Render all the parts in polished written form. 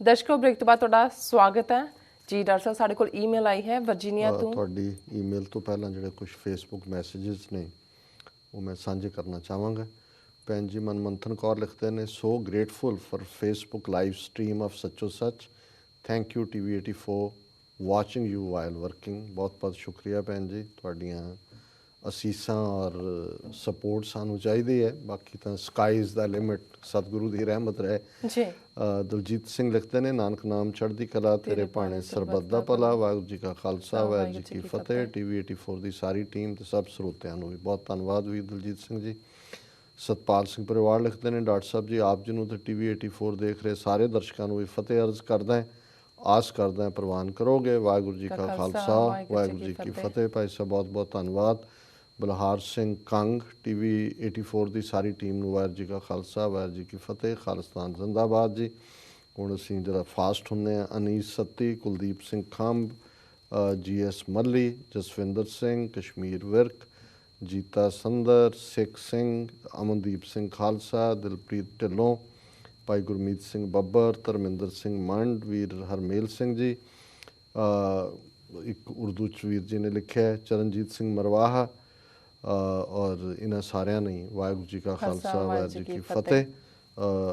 ਦਰਸ਼ਕੋ break ਤੋਂ ਬਾਅਦ ਤੁਹਾਡਾ ਸਵਾਗਤ ਹੈ ਜੀ। ਡਾਕਟਰ ਸਾਹਿਬ ਸਾਡੇ ਕੋਲ ਈਮੇਲ ਆਈ ਹੈ ਵਰਜੀਨੀਆ ਤੋਂ। ਤੁਹਾਡੀ ਈਮੇਲ ਤੋਂ ਪਹਿਲਾਂ ਜਿਹੜੇ ਕੁਝ ਫੇਸਬੁੱਕ ਮੈਸੇजेस ਨੇ ਉਹ ਮੈਂ ਸਾਂਝੇ ਕਰਨਾ ਚਾਹਾਂਗਾ। ਭੈਣ ਜੀ ਮਨਮੰਥਨ ਕੌਰ ਲਿਖਦੇ ਨੇ, so grateful for Facebook live stream of Sacho Sach. Thank you TV84 watching you while working. ਬਹੁਤ ਬਹੁਤ ਸ਼ੁਕਰੀਆ ਭੈਣ ਜੀ, ਤੁਹਾਡੀਆਂ ਅਸੀਸਾਂ ਔਰ ਸਪੋਰਟ ਸਾਨੂੰ ਚਾਹੀਦੀ ਹੈ। ਬਾਕੀ ਤਾਂ ਸਕਾਈਜ਼ ਦਾ ਲਿਮਿਟ, ਸਤਿਗੁਰੂ ਦੀ ਰਹਿਮਤ ਰਹੇ ਜੀ। ਦਲਜੀਤ ਸਿੰਘ ਲਿਖਦੇ ਨੇ, ਨਾਨਕ ਨਾਮ ਚੜ੍ਹਦੀ ਕਲਾ, ਤੇਰੇ ਭਾਣੇ ਸਰਬੱਤ ਦਾ ਭਲਾ। ਵਾਹਿਗੁਰੂ ਜੀ ਕਾ ਖਾਲਸਾ, ਵਾਹਿਗੁਰੂ ਜੀ ਕੀ ਫਤਿਹ। TV84 ਦੀ ਸਾਰੀ ਟੀਮ ਤੇ ਸਭ ਸਰੋਤਿਆਂ ਨੂੰ ਵੀ ਬਹੁਤ ਧੰਨਵਾਦ ਵੀ ਦਲਜੀਤ ਸਿੰਘ ਜੀ। ਸਤਪਾਲ ਸਿੰਘ ਪਰਿਵਾਰ ਲਿਖਦੇ ਨੇ, ਡਾਕਟਰ ਸਾਹਿਬ ਜੀ ਆਪ ਜੀ ਨੂੰ ਤੇ TV84 ਦੇਖ ਰਹੇ ਸਾਰੇ ਦਰਸ਼ਕਾਂ ਨੂੰ ਵੀ ਫਤਿਹ ਅਰਜ਼ ਕਰਦਾ ਹੈ। ਆਸ ਕਰਦਾ ਪ੍ਰਵਾਨ ਕਰੋਗੇ। ਵਾਹਿਗੁਰੂ ਜੀ ਕਾ ਖਾਲਸਾ, ਵਾਹਿਗੁਰੂ ਜੀ ਕੀ ਫਤਿਹ। ਭਾਈ ਸਾਹਿਬ ਬਹੁਤ ਬਹੁਤ ਧੰਨਵਾਦ। ਬਲਹਾਰ ਸਿੰਘ ਕੰਗ, TV84 ਦੀ ਸਾਰੀ ਟੀਮ ਨੂੰ ਵਾਹਿਗੁਰੂ ਜੀ ਕਾ ਖਾਲਸਾ, ਵਾਹਿਗੁਰੂ ਜੀ ਕੀ ਫਤਿਹ। ਖਾਲਿਸਤਾਨ ਜ਼ਿੰਦਾਬਾਦ ਜੀ। ਹੁਣ ਅਸੀਂ ਜਿਹੜਾ ਫਾਸਟ ਹੁੰਦੇ ਹਾਂ, ਅਨੀਸ ਸੱਤੀ, ਕੁਲਦੀਪ ਸਿੰਘ ਖੰਭ, GS ਮੱਲੀ, ਜਸਵਿੰਦਰ ਸਿੰਘ, ਕਸ਼ਮੀਰ ਵਿਰਕ, ਜੀਤਾ ਸੰਦਰ, ਸਿੱਖ ਸਿੰਘ, ਅਮਨਦੀਪ ਸਿੰਘ ਖਾਲਸਾ, ਦਿਲਪ੍ਰੀਤ ਢਿੱਲੋਂ, ਭਾਈ ਗੁਰਮੀਤ ਸਿੰਘ ਬੱਬਰ, ਧਰਮਿੰਦਰ ਸਿੰਘ ਮੰਡ, ਵੀਰ ਹਰਮੇਲ ਸਿੰਘ ਜੀ, ਇੱਕ ਉਰਦੂ 'ਚ ਵੀਰ ਜੀ ਨੇ ਲਿਖਿਆ ਚਰਨਜੀਤ ਸਿੰਘ ਮਰਵਾਹਾ, ਔਰ ਇਹਨਾਂ ਸਾਰਿਆਂ ਨੇ ਵਾਹਿਗੁਰੂ ਜੀ ਕਾ ਖਾਲਸਾ, ਵਾਹਿਗੁਰੂ ਜੀ ਕੀ ਫਤਿਹ।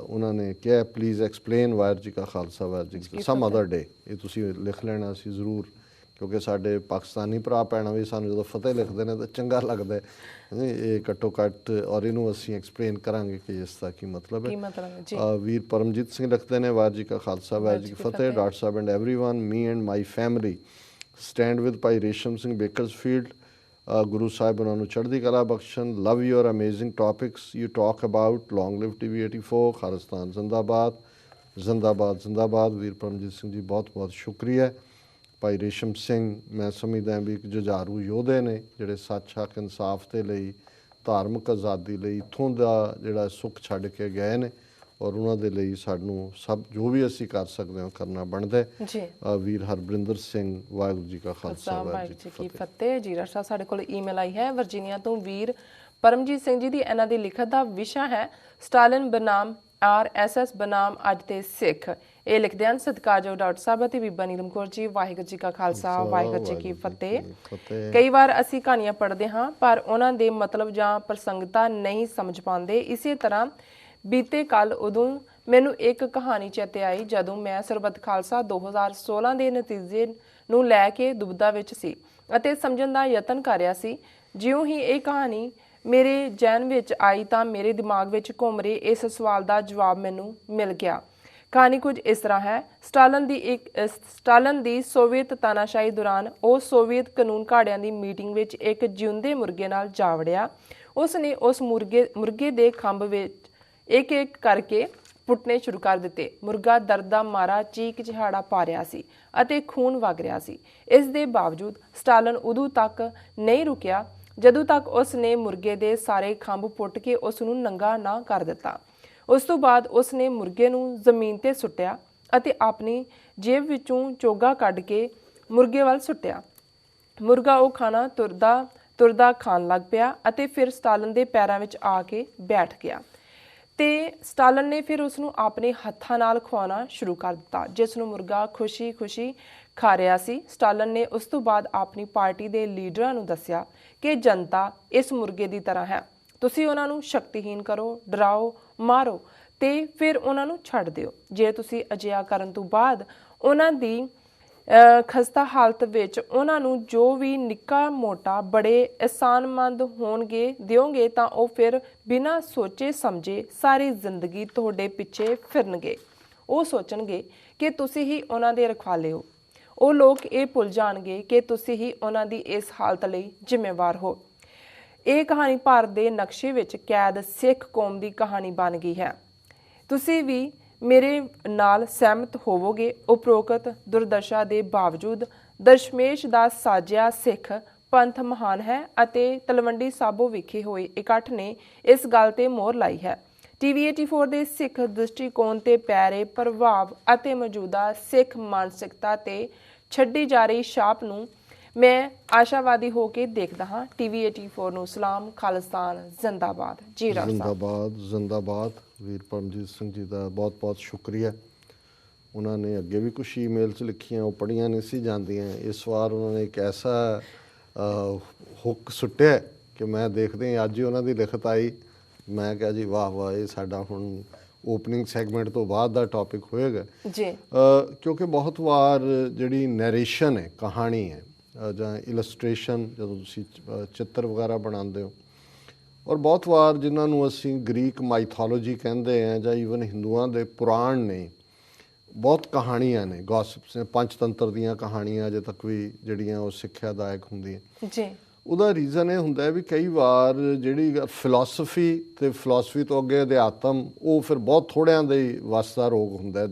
ਉਹਨਾਂ ਨੇ ਕਿਹਾ ਪਲੀਜ਼ ਐਕਸਪਲੇਨ ਵਾਹਿਗੁਰੂ ਜੀ ਕਾ ਖਾਲਸਾ, ਵਾਹਿਗੁਰੂ ਜੀ ਕੀ ਸਮ ਅਦਰ ਡੇ। ਇਹ ਤੁਸੀਂ ਲਿਖ ਲੈਣਾ ਸੀ ਜ਼ਰੂਰ, ਕਿਉਂਕਿ ਸਾਡੇ ਪਾਕਿਸਤਾਨੀ ਭਰਾ ਭੈਣਾਂ ਵੀ ਸਾਨੂੰ ਜਦੋਂ ਫਤਿਹ ਲਿਖਦੇ ਨੇ ਤਾਂ ਚੰਗਾ ਲੱਗਦਾ ਇਹ ਘੱਟੋ ਘੱਟ, ਔਰ ਇਹਨੂੰ ਅਸੀਂ ਐਕਸਪਲੇਨ ਕਰਾਂਗੇ ਕਿ ਇਸ ਦਾ ਕੀ ਮਤਲਬ ਹੈ। ਵੀਰ ਪਰਮਜੀਤ ਸਿੰਘ ਲਿਖਦੇ ਨੇ, ਵਾਹਿਗੁਰੂ ਜੀ ਕਾ ਖਾਲਸਾ, ਵਾਹਿਗੁਰੂ ਜੀ ਕੀ ਫਤਿਹ। Doctor Sahib and everyone, me and my family stand with Bhai Resham Singh Bakersfield. Guru Sahib ਉਹਨਾਂ ਨੂੰ ਚੜ੍ਹਦੀ ਕਲਾ ਬਖਸ਼ਣ। Love your amazing topics you talk about. Long live TV84। Khalistan ਜ਼ਿੰਦਾਬਾਦ, ਜ਼ਿੰਦਾਬਾਦ, ਜ਼ਿੰਦਾਬਾਦ। ਵੀਰ ਪਰਮਜੀਤ ਸਿੰਘ ਜੀ ਬਹੁਤ ਬਹੁਤ ਸ਼ੁਕਰੀਆ। ਭਾਈ ਰੇਸ਼ਮ ਸਿੰਘ ਮੈਂ ਸਮਝਦਾ ਵੀ ਇੱਕ ਜੁਝਾਰੂ ਯੋਧੇ ਨੇ, ਜਿਹੜੇ ਸੱਚ ਹੱਕ ਇਨਸਾਫ ਦੇ ਲਈ, ਧਾਰਮਿਕ ਆਜ਼ਾਦੀ ਲਈ ਇੱਥੋਂ ਦਾ ਜਿਹੜਾ ਸੁੱਖ ਛੱਡ ਕੇ ਗਏ ਨੇ, ਔਰ ਉਹਨਾਂ ਦੇ ਲਈ ਸਾਨੂੰ ਸਭ ਜੋ ਵੀ ਅਸੀਂ ਕਰ ਸਕਦੇ ਹਾਂ ਕਰਨਾ ਬਣਦਾ ਹੈ। ਵੀਰ ਹਰਬਰਿੰਦਰ ਸਿੰਘ, ਵਾਹਿਗੁਰੂ ਜੀ ਕਾ ਖਾਲਸਾ, ਵਾਹਿਗੁਰੂ ਜੀ ਕੀ ਫਤਿਹ। ਜੀ ਡਾਕਟਰ ਸਾਹਿਬ ਸਾਡੇ ਕੋਲ ਈਮੇਲ ਆਈ ਹੈ ਵਰਜੀਨੀਆ ਤੋਂ। ਵੀਰ ਪਰਮਜੀਤ ਸਿੰਘ ਜੀ ਦੀ ਇਹਨਾਂ ਦੀ ਲਿਖਤ ਦਾ ਵਿਸ਼ਾ ਹੈ ਸਟਾਲਿਨ ਬਨਾਮ RSS ਬਨਾਮ ਅੱਜ ਦੇ ਸਿੱਖ। ਇਹ ਲਿਖਦੇ ਹਨ, ਸਤਿਕਾਰਯੋਗ ਡਾਕਟਰ ਸਾਹਿਬ ਅਤੇ ਬੀਬਾ ਨੀਲਮ ਕੌਰ ਜੀ, ਵਾਹਿਗੁਰੂ ਜੀ ਕਾ ਖਾਲਸਾ, ਵਾਹਿਗੁਰੂ ਜੀ ਕੀ ਫਤਿਹ। ਕਈ ਵਾਰ ਅਸੀਂ ਕਹਾਣੀਆਂ ਪੜ੍ਹਦੇ ਹਾਂ ਪਰ ਉਹਨਾਂ ਦੇ ਮਤਲਬ ਜਾਂ ਪ੍ਰਸੰਗਤਾ ਨਹੀਂ ਸਮਝ ਪਾਉਂਦੇ। ਇਸੇ ਤਰ੍ਹਾਂ ਬੀਤੇ ਕੱਲ ਉਦੋਂ ਮੈਨੂੰ ਇੱਕ ਕਹਾਣੀ ਚੇਤੇ ਆਈ ਜਦੋਂ ਮੈਂ ਸਰਬੱਤ ਖਾਲਸਾ 2016 ਦੇ ਨਤੀਜੇ ਨੂੰ ਲੈ ਕੇ ਦੁਬਿਧਾ ਵਿੱਚ ਸੀ ਅਤੇ ਸਮਝਣ ਦਾ ਯਤਨ ਕਰ ਰਿਹਾ ਸੀ। ਜਿਉਂ ਹੀ ਇਹ ਕਹਾਣੀ ਮੇਰੇ ਜ਼ਹਿਨ ਵਿੱਚ ਆਈ ਤਾਂ ਮੇਰੇ ਦਿਮਾਗ ਵਿੱਚ ਘੁੰਮ ਰਹੇ ਇਸ ਸਵਾਲ ਦਾ ਜਵਾਬ ਮੈਨੂੰ ਮਿਲ ਗਿਆ। ਕਹਾਣੀ ਕੁਝ ਇਸ ਤਰ੍ਹਾਂ ਹੈ। ਸਟਾਲਿਨ ਦੀ ਸੋਵੀਅਤ ਤਾਨਾਸ਼ਾਹੀ ਦੌਰਾਨ ਉਹ ਸੋਵੀਅਤ ਕਾਨੂੰਨ ਘਾੜਿਆਂ ਦੀ ਮੀਟਿੰਗ ਵਿੱਚ ਇੱਕ ਜਿਉਂਦੇ ਮੁਰਗੇ ਨਾਲ ਜਾ ਵੜਿਆ। ਉਸ ਨੇ ਉਸ ਮੁਰਗੇ ਦੇ ਖੰਭ ਵਿੱਚ ਇੱਕ ਇੱਕ ਕਰਕੇ ਪੁੱਟਣੇ ਸ਼ੁਰੂ ਕਰ ਦਿੱਤੇ। ਮੁਰਗਾ ਦਰਦ ਦਾ ਮਾਰਾ ਚੀਕ ਚਿਹਾੜਾ ਪਾ ਰਿਹਾ ਸੀ ਅਤੇ ਖੂਨ ਵਗ ਰਿਹਾ ਸੀ। ਇਸ ਦੇ ਬਾਵਜੂਦ ਸਟਾਲਿਨ ਉਦੋਂ ਤੱਕ ਨਹੀਂ ਰੁਕਿਆ ਜਦੋਂ ਤੱਕ ਉਸ ਨੇ ਮੁਰਗੇ ਦੇ ਸਾਰੇ ਖੰਭ ਪੁੱਟ ਕੇ ਉਸ ਨੂੰ ਨੰਗਾ ਨਾ ਕਰ ਦਿੱਤਾ। ਉਸ ਤੋਂ ਬਾਅਦ ਉਸ ਨੇ ਮੁਰਗੇ ਨੂੰ ਜ਼ਮੀਨ 'ਤੇ ਸੁੱਟਿਆ ਅਤੇ ਆਪਣੀ ਜੇਬ ਵਿੱਚੋਂ ਚੋਗਾ ਕੱਢ ਕੇ ਮੁਰਗੇ ਵੱਲ ਸੁੱਟਿਆ। ਮੁਰਗਾ ਉਹ ਖਾਣਾ ਤੁਰਦਾ ਖਾਣ ਲੱਗ ਪਿਆ ਅਤੇ ਫਿਰ ਸਟਾਲਿਨ ਦੇ ਪੈਰਾਂ ਵਿੱਚ ਆ ਕੇ ਬੈਠ ਗਿਆ ਤੇ ਸਟਾਲਿਨ ਨੇ ਫਿਰ ਉਸ ਨੂੰ ਆਪਣੇ ਹੱਥਾਂ ਨਾਲ ਖਵਾਉਣਾ ਸ਼ੁਰੂ ਕਰ ਦਿੱਤਾ, ਜਿਸ ਨੂੰ ਮੁਰਗਾ ਖੁਸ਼ੀ ਖਾ ਰਿਹਾ ਸੀ। ਸਟਾਲਿਨ ਨੇ ਉਸ ਤੋਂ ਬਾਅਦ ਆਪਣੀ ਪਾਰਟੀ ਦੇ ਲੀਡਰਾਂ ਨੂੰ ਦੱਸਿਆ ਕਿ ਜਨਤਾ ਇਸ ਮੁਰਗੇ ਦੀ ਤਰ੍ਹਾਂ ਹੈ, ਤੁਸੀਂ ਉਹਨਾਂ ਨੂੰ ਸ਼ਕਤੀਹੀਨ ਕਰੋ, ਡਰਾਓ, ਮਾਰੋ ਤੇ ਫਿਰ ਉਹਨਾਂ ਨੂੰ ਛੱਡ ਦਿਓ। ਜੇ ਤੁਸੀਂ ਅਜਿਹਾ ਕਰਨ ਤੋਂ ਬਾਅਦ ਉਹਨਾਂ ਦੀ ਖਸਤਾ ਹਾਲਤ ਵਿੱਚ ਉਹਨਾਂ ਨੂੰ ਜੋ ਵੀ ਨਿੱਕਾ ਮੋਟਾ ਬੜੇ ਅਹਿਸਾਨਮੰਦ ਦਿਓਗੇ ਤਾਂ ਉਹ ਫਿਰ ਬਿਨਾਂ ਸੋਚੇ ਸਮਝੇ ਸਾਰੀ ਜ਼ਿੰਦਗੀ ਤੁਹਾਡੇ ਪਿੱਛੇ ਫਿਰਨਗੇ। ਉਹ ਸੋਚਣਗੇ ਕਿ ਤੁਸੀਂ ਹੀ ਉਹਨਾਂ ਦੇ ਰਖਵਾਲੇ ਹੋ। ਉਹ ਲੋਕ ਇਹ ਭੁੱਲ ਜਾਣਗੇ ਕਿ ਤੁਸੀਂ ਹੀ ਉਹਨਾਂ ਦੀ ਇਸ ਹਾਲਤ ਲਈ ਜ਼ਿੰਮੇਵਾਰ ਹੋ। ਇਹ ਕਹਾਣੀ ਭਾਰਤ ਦੇ ਨਕਸ਼ੇ ਵਿੱਚ ਕੈਦ ਸਿੱਖ ਕੌਮ ਦੀ ਕਹਾਣੀ ਬਣ ਗਈ ਹੈ। ਤੁਸੀਂ ਵੀ ਮੇਰੇ ਨਾਲ ਸਹਿਮਤ ਹੋਵੋਗੇ। ਉਪਰੋਕਤ ਦੁਰਦਸ਼ਾ ਦੇ ਬਾਵਜੂਦ ਦਸ਼ਮੇਸ਼ ਦਾ ਸਾਜਿਆ ਸਿੱਖ ਪੰਥ ਮਹਾਨ ਹੈ ਅਤੇ ਤਲਵੰਡੀ ਸਾਬੋ ਵਿਖੇ ਹੋਏ ਇਕੱਠ ਨੇ ਇਸ ਗੱਲ ਤੇ ਮੋਹਰ ਲਾਈ ਹੈ। TV84 ਦੇ ਸਿੱਖ ਦ੍ਰਿਸ਼ਟੀਕੋਣ ਤੇ ਪੈ ਰਹੇ ਪ੍ਰਭਾਵ ਅਤੇ ਮੌਜੂਦਾ ਸਿੱਖ ਮਾਨਸਿਕਤਾ ਤੇ ਛੱਡੀ ਜਾ ਰਹੀ ਛਾਪ ਨੂੰ ਮੈਂ ਆਸ਼ਾਵਾਦੀ ਹੋ ਕੇ ਦੇਖਦਾ ਹਾਂ। TV84 ਨੂੰ ਸਲਾਮ। ਖਾਲਿਸਤਾਨ ਜ਼ਿੰਦਾਬਾਦ। ਜੀ ਜ਼ਿੰਦਾਬਾਦ, ਜ਼ਿੰਦਾਬਾਦ। ਵੀਰ ਪਰਮਜੀਤ ਸਿੰਘ ਜੀ ਦਾ ਬਹੁਤ ਬਹੁਤ ਸ਼ੁਕਰੀਆ। ਉਹਨਾਂ ਨੇ ਅੱਗੇ ਵੀ ਕੁਛ ਈਮੇਲਸ ਲਿਖੀਆਂ, ਉਹ ਪੜ੍ਹੀਆਂ ਨਹੀਂ ਸੀ ਜਾਂਦੀਆਂ। ਇਸ ਵਾਰ ਉਹਨਾਂ ਨੇ ਇੱਕ ਐਸਾ ਹੁੱਕ ਸੁੱਟਿਆ ਕਿ ਮੈਂ ਦੇਖਦੇ ਅੱਜ ਹੀ ਉਹਨਾਂ ਦੀ ਲਿਖਤ ਆਈ। ਮੈਂ ਕਿਹਾ ਜੀ ਵਾਹ ਵਾਹ, ਇਹ ਸਾਡਾ ਹੁਣ ਓਪਨਿੰਗ ਸੈਗਮੈਂਟ ਤੋਂ ਬਾਅਦ ਦਾ ਟੌਪਿਕ ਹੋਏਗਾ ਜੀ। ਕਿਉਂਕਿ ਬਹੁਤ ਵਾਰ ਜਿਹੜੀ ਨੈਰੇਸ਼ਨ ਹੈ, ਕਹਾਣੀ ਹੈ ਜਾਂ ਇਲਸਟ੍ਰੇਸ਼ਨ, ਜਦੋਂ ਤੁਸੀਂ ਚਿੱਤਰ ਵਗੈਰਾ ਬਣਾਉਂਦੇ ਹੋ, ਔਰ ਬਹੁਤ ਵਾਰ ਜਿਨ੍ਹਾਂ ਨੂੰ ਅਸੀਂ ਗ੍ਰੀਕ ਮਾਈਥੋਲੋਜੀ ਕਹਿੰਦੇ ਹਾਂ ਜਾਂ ਈਵਨ ਹਿੰਦੂਆਂ ਦੇ ਪੁਰਾਣ ਨੇ, ਬਹੁਤ ਕਹਾਣੀਆਂ ਨੇ, ਗੌਸਿਪਸ ਨੇ, ਪੰਚਤੰਤਰ ਦੀਆਂ ਕਹਾਣੀਆਂ ਅਜੇ ਤੱਕ ਵੀ ਜਿਹੜੀਆਂ ਉਹ ਸਿੱਖਿਆਦਾਇਕ ਹੁੰਦੀਆਂ ਜੀ। ਉਹਦਾ ਰੀਜ਼ਨ ਇਹ ਹੁੰਦਾ ਵੀ ਕਈ ਵਾਰ ਜਿਹੜੀ ਫਿਲਾਸਫੀ ਅਤੇ ਫਿਲਾਸਫੀ ਤੋਂ ਅੱਗੇ ਅਧਿਆਤਮ, ਉਹ ਫਿਰ ਬਹੁਤ ਥੋੜ੍ਹਿਆਂ ਦੇ ਹੀ ਵੱਸ ਦਾ ਰੋਗ ਹੁੰਦਾ।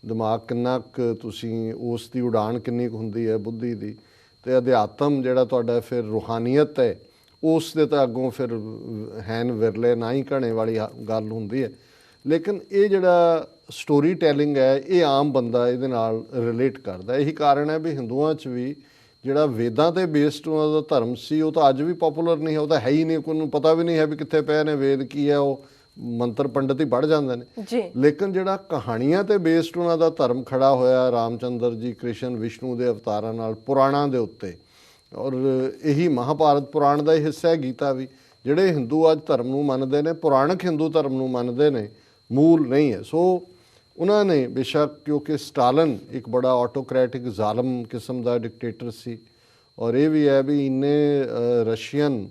ਦਿਮਾਗ ਕਿੰਨਾ ਕੁ ਤੁਸੀਂ ਉਸ ਦੀ ਉਡਾਨ ਕਿੰਨੀ ਕੁ ਹੁੰਦੀ ਹੈ ਬੁੱਧੀ ਦੀ, ਅਤੇ ਅਧਿਆਤਮ ਜਿਹੜਾ ਤੁਹਾਡਾ ਫਿਰ ਰੂਹਾਨੀਅਤ ਹੈ, ਉਸ ਦੇ ਤਾਂ ਅੱਗੋਂ ਫਿਰ ਹੈਨ ਵਿਰਲੇ ਨਾ ਹੀ ਘਣੇ ਵਾਲੀ ਗੱਲ ਹੁੰਦੀ ਹੈ। ਲੇਕਿਨ ਇਹ ਜਿਹੜਾ ਸਟੋਰੀ ਟੈਲਿੰਗ ਹੈ, ਇਹ ਆਮ ਬੰਦਾ ਇਹਦੇ ਨਾਲ ਰਿਲੇਟ ਕਰਦਾ। ਇਹੀ ਕਾਰਨ ਹੈ ਵੀ ਹਿੰਦੂਆਂ 'ਚ ਵੀ ਜਿਹੜਾ ਵੇਦਾਂ 'ਤੇ ਬੇਸਡ ਉਹਨਾਂ ਦਾ ਧਰਮ ਸੀ, ਉਹ ਤਾਂ ਅੱਜ ਵੀ ਪੋਪੂਲਰ ਨਹੀਂ ਹੈ। ਉਹ ਤਾਂ ਹੈ ਹੀ ਨਹੀਂ, ਕੋਈ ਨੂੰ ਪਤਾ ਵੀ ਨਹੀਂ ਹੈ ਵੀ ਕਿੱਥੇ ਪਏ ਨੇ ਵੇਦ, ਕੀ ਹੈ। ਉਹ ਮੰਤਰ ਪੰਡਤ ਹੀ ਪੜ੍ਹ ਜਾਂਦੇ ਨੇ ਜੀ। ਲੇਕਿਨ ਜਿਹੜਾ ਕਹਾਣੀਆਂ 'ਤੇ ਬੇਸਡ ਉਹਨਾਂ ਦਾ ਧਰਮ ਖੜਾ ਹੋਇਆ, ਰਾਮਚੰਦਰ ਜੀ, ਕ੍ਰਿਸ਼ਨ, ਵਿਸ਼ਨੂੰ ਦੇ ਅਵਤਾਰਾਂ ਨਾਲ, ਪੁਰਾਣਾਂ ਦੇ ਉੱਤੇ, ਔਰ ਇਹੀ ਮਹਾਭਾਰਤ ਪੁਰਾਣ ਦਾ ਹੀ ਹਿੱਸਾ ਹੈ, ਗੀਤਾ ਵੀ। ਜਿਹੜੇ ਹਿੰਦੂ ਅੱਜ ਧਰਮ ਨੂੰ ਮੰਨਦੇ ਨੇ, ਪੁਰਾਣਕ ਹਿੰਦੂ ਧਰਮ ਨੂੰ ਮੰਨਦੇ ਨੇ, ਮੂਲ ਨਹੀਂ ਹੈ। ਸੋ ਉਹਨਾਂ ਨੇ ਬੇਸ਼ੱਕ, ਕਿਉਂਕਿ ਸਟਾਲਨ ਇੱਕ ਬੜਾ ਆਟੋਕ੍ਰੈਟਿਕ ਜ਼ਾਲਮ ਕਿਸਮ ਦਾ ਡਿਕਟੇਟਰ ਸੀ, ਔਰ ਇਹ ਵੀ ਹੈ ਵੀ ਇੰਨੇ ਰਸ਼ੀਅਨ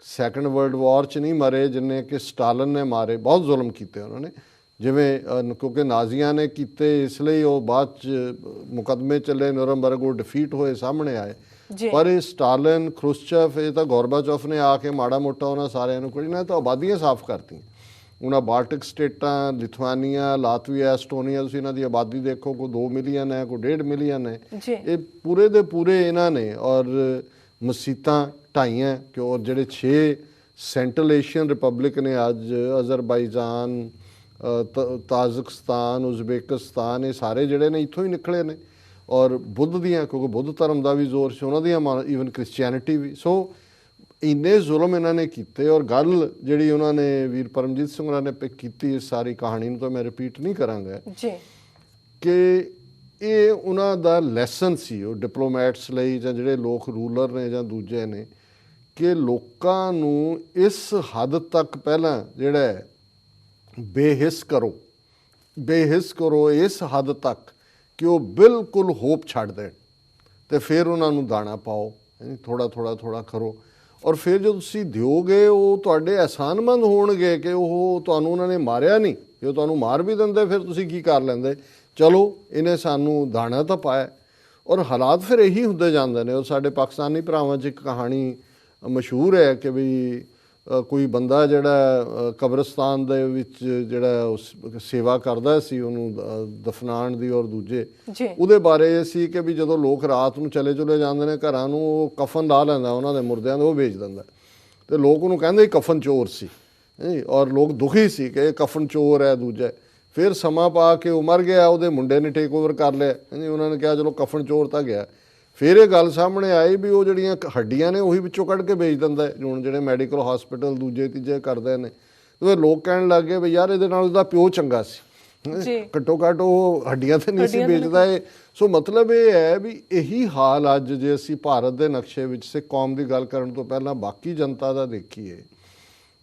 ਸੈਕੰਡ ਵਰਲਡ ਵਾਰ 'ਚ ਨਹੀਂ ਮਰੇ ਜਿੰਨੇ ਕਿ ਸਟਾਲਨ ਨੇ ਮਾਰੇ। ਬਹੁਤ ਜ਼ੁਲਮ ਕੀਤੇ ਉਹਨਾਂ ਨੇ, ਜਿਵੇਂ ਕਿਉਂਕਿ ਨਾਜ਼ੀਆਂ ਨੇ ਕੀਤੇ, ਇਸ ਲਈ ਉਹ ਬਾਅਦ 'ਚ ਮੁਕੱਦਮੇ ਚੱਲੇ, ਨੁਰਨਬਰਗ, ਉਹ ਡਿਫੀਟ ਹੋਏ, ਸਾਹਮਣੇ ਆਏ। ਪਰ ਇਹ ਸਟਾਲਨ, ਖਰੁਸ਼ਚੇਫ, ਇਹ ਤਾਂ ਗੋਰਬਾਚੋਫ ਨੇ ਆ ਕੇ ਮਾੜਾ ਮੋਟਾ ਉਹਨਾਂ ਸਾਰਿਆਂ ਨੂੰ ਕੋਈ ਨਾ ਤਾਂ ਆਬਾਦੀਆਂ ਸਾਫ਼ ਕਰਤੀਆਂ। ਉਹਨਾਂ ਬਾਲਟਿਕ ਸਟੇਟਾਂ, ਲਿਥੁਆਨੀਆ, ਲਾਤਵੀਆ, ਐਸਟੋਨੀਆ, ਤੁਸੀਂ ਇਹਨਾਂ ਦੀ ਆਬਾਦੀ ਦੇਖੋ, ਕੋਈ 2 ਮਿਲੀਅਨ ਹੈ, ਕੋਈ 1.5 ਮਿਲੀਅਨ ਹੈ। ਇਹ ਪੂਰੇ ਦੇ ਪੂਰੇ ਇਹਨਾਂ ਨੇ, ਔਰ ਮਸੀਤਾਂ ਢਾਈਆਂ, ਕਿ ਔਰ ਜਿਹੜੇ 6 ਸੈਂਟਰਲ ਏਸ਼ੀਅਨ ਰਿਪਬਲਿਕ ਨੇ ਅੱਜ, ਅਜ਼ਰਬਾਈਜਾਨ, ਤਾਜ਼ਿਕਸਤਾਨ, ਉਜ਼ਬੇਕਿਸਤਾਨ, ਇਹ ਸਾਰੇ ਜਿਹੜੇ ਨੇ ਇੱਥੋਂ ਹੀ ਨਿਕਲੇ ਨੇ। ਔਰ ਬੁੱਧ ਦੀਆਂ, ਕਿਉਂਕਿ ਬੁੱਧ ਧਰਮ ਦਾ ਵੀ ਜ਼ੋਰ ਸੀ ਉਹਨਾਂ ਦੀਆਂ, ਈਵਨ ਕ੍ਰਿਸਚੈਨਿਟੀ ਵੀ। ਸੋ ਇੰਨੇ ਜ਼ੁਲਮ ਇਹਨਾਂ ਨੇ ਕੀਤੇ। ਔਰ ਗੱਲ ਜਿਹੜੀ ਉਹਨਾਂ ਨੇ ਵੀਰ ਪਰਮਜੀਤ ਸਿੰਘ ਉਹਨਾਂ ਨੇ ਪਿਕ ਕੀਤੀ, ਇਸ ਸਾਰੀ ਕਹਾਣੀ ਨੂੰ ਤਾਂ ਮੈਂ ਰਿਪੀਟ ਨਹੀਂ ਕਰਾਂਗਾ ਜੀ, ਕਿ ਇਹ ਉਹਨਾਂ ਦਾ ਲੈਸਨ ਸੀ, ਉਹ ਡਿਪਲੋਮੈਟਸ ਲਈ ਜਾਂ ਜਿਹੜੇ ਲੋਕ ਰੂਲਰ ਨੇ ਜਾਂ ਦੂਜੇ ਨੇ, ਕਿ ਲੋਕਾਂ ਨੂੰ ਇਸ ਹੱਦ ਤੱਕ ਪਹਿਲਾਂ ਜਿਹੜਾ ਬੇਹਿੱਸ ਕਰੋ ਇਸ ਹੱਦ ਤੱਕ ਕਿ ਉਹ ਬਿਲਕੁਲ ਹੋਪ ਛੱਡ ਦੇਣ, ਅਤੇ ਫਿਰ ਉਹਨਾਂ ਨੂੰ ਦਾਣਾ ਪਾਓ, ਥੋੜ੍ਹਾ ਕਰੋ। ਔਰ ਫਿਰ ਜਦੋਂ ਤੁਸੀਂ ਦਿਓਗੇ, ਉਹ ਤੁਹਾਡੇ ਅਹਿਸਾਨਮੰਦ ਹੋਣਗੇ ਕਿ ਉਹ ਤੁਹਾਨੂੰ ਉਹਨਾਂ ਨੇ ਮਾਰਿਆ ਨਹੀਂ। ਜੇ ਤੁਹਾਨੂੰ ਮਾਰ ਵੀ ਦਿੰਦੇ, ਫਿਰ ਤੁਸੀਂ ਕੀ ਕਰ ਲੈਂਦੇ, ਚਲੋ ਇਹਨੇ ਸਾਨੂੰ ਦਾਣਾ ਤਾਂ ਪਾਇਆ। ਔਰ ਹਾਲਾਤ ਫਿਰ ਇਹੀ ਹੁੰਦੇ ਜਾਂਦੇ ਨੇ। ਔਰ ਸਾਡੇ ਪਾਕਿਸਤਾਨੀ ਭਰਾਵਾਂ 'ਚ ਇੱਕ ਕਹਾਣੀ ਮਸ਼ਹੂਰ ਹੈ ਕਿ ਵੀ ਕੋਈ ਬੰਦਾ ਜਿਹੜਾ ਕਬਰਸਤਾਨ ਦੇ ਵਿੱਚ ਜਿਹੜਾ ਉਸ ਸੇਵਾ ਕਰਦਾ ਸੀ, ਉਹਨੂੰ ਦਫਨਾਉਣ ਦੀ, ਔਰ ਦੂਜੇ ਉਹਦੇ ਬਾਰੇ ਇਹ ਸੀ ਕਿ ਵੀ ਜਦੋਂ ਲੋਕ ਰਾਤ ਨੂੰ ਚਲੇ ਜਾਂਦੇ ਨੇ ਘਰਾਂ ਨੂੰ, ਉਹ ਕਫਨ ਲਾ ਲੈਂਦਾ ਉਹਨਾਂ ਦੇ ਮੁਰਦਿਆਂ ਦੇ, ਉਹ ਵੇਚ ਦਿੰਦਾ। ਅਤੇ ਲੋਕ ਉਹਨੂੰ ਕਹਿੰਦੇ ਕਫਨ ਚੋਰ ਸੀ, ਔਰ ਲੋਕ ਦੁਖੀ ਸੀ ਕਿ ਇਹ ਕਫਨ ਚੋਰ ਹੈ ਦੂਜਾ। ਫਿਰ ਸਮਾਂ ਪਾ ਕੇ ਉਹ ਮਰ ਗਿਆ, ਉਹਦੇ ਮੁੰਡੇ ਨੇ ਟੇਕ ਓਵਰ ਕਰ ਲਿਆ। ਉਹਨਾਂ ਨੇ ਕਿਹਾ ਚਲੋ ਕਫਨ ਚੋਰ ਤਾਂ ਗਿਆ। ਫਿਰ ਇਹ ਗੱਲ ਸਾਹਮਣੇ ਆਈ ਵੀ ਉਹ ਜਿਹੜੀਆਂ ਹੱਡੀਆਂ ਨੇ ਉਹੀ ਵਿੱਚੋਂ ਕੱਢ ਕੇ ਵੇਚ ਦਿੰਦਾ। ਹੁਣ ਜਿਹੜੇ ਮੈਡੀਕਲ ਹਸਪੀਟਲ ਦੂਜੇ ਤੀਜੇ ਕਰਦੇ ਨੇ, ਤੇ ਲੋਕ ਕਹਿਣ ਲੱਗ ਗਏ ਵੀ ਯਾਰ ਇਹਦੇ ਨਾਲ ਉਹਦਾ ਪਿਓ ਚੰਗਾ ਸੀ, ਘੱਟੋ ਘੱਟ ਉਹ ਹੱਡੀਆਂ ਤੇ ਨਹੀਂ ਸੀ ਵੇਚਦਾ ਇਹ। ਸੋ ਮਤਲਬ ਇਹ ਹੈ ਵੀ ਇਹੀ ਹਾਲ ਅੱਜ, ਜੇ ਅਸੀਂ ਭਾਰਤ ਦੇ ਨਕਸ਼ੇ ਵਿੱਚ ਸਿੱਖ ਕੌਮ ਦੀ ਗੱਲ ਕਰਨ ਤੋਂ ਪਹਿਲਾਂ ਬਾਕੀ ਜਨਤਾ ਦਾ ਦੇਖੀਏ,